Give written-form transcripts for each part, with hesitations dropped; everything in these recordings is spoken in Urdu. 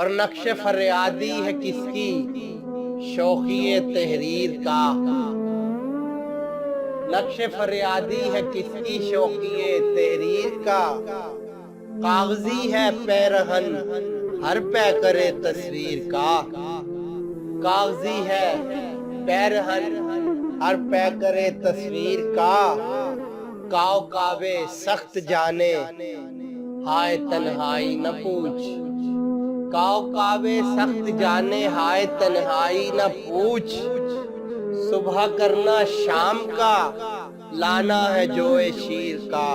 اور نقش فریادی ہے کس کی شوخی تحریر کا، نقش فریادی ہے کس کی شوخی تحریر کا، کاغذی ہے پیرہن ہر پے کرے تصویر کا، کاغذی ہے پیرہن ہر پے کرے تصویر کا، کاؤ کعبے سخت جانے ہائے تنہائی نہ پوچھ، کاؤ کعبے سخت جانے ہائے تنہائی نہ پوچھ، صبح کرنا شام کا لانا ہے جوئے شیر کا،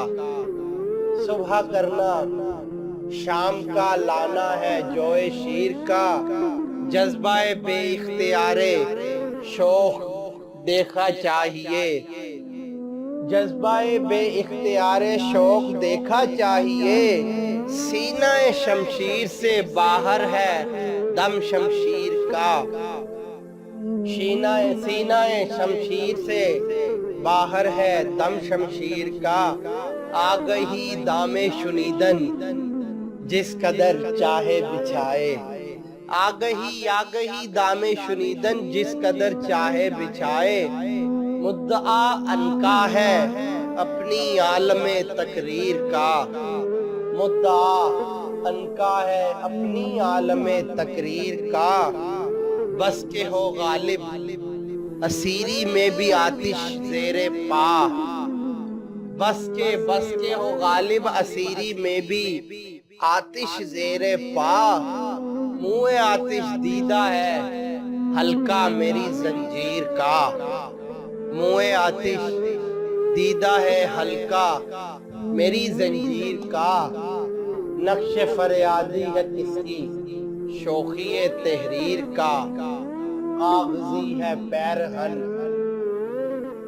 صبح کرنا شام کا لانا ہے جوئے شیر کا، جذبہ بے اختیار شوق دیکھا چاہیے، جذبہ بے اختیار شوق دیکھا چاہیے، سینہ شمشیر سے باہر ہے دم شمشیر کا، سینہ شمشیر سے باہر ہے دم شمشیر کا، آگہی دام شنیدن جس قدر چاہے بچھائے، آگہی دام شنیدن جس قدر چاہے بچھائے، مدعا عنقا ہے اپنی عالم تقریر کا، مدعا عنقا ہے اپنی عالم تقریر کا، بس کے ہو غالب اسیری میں بھی آتش زیر پا، بس کے ہو غالب اسیری میں بھی آتش زیر پا، منہ آتش دیدہ ہے حلقہ میری زنجیر کا، منہ آتش دیدہ ہے حلقہ میری زنجیر کا، نقش فریادی ہے کس کی شوخی تحریر کا، کاغذی ہے پیرہن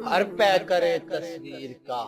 ہر پے کرے تصویر کا۔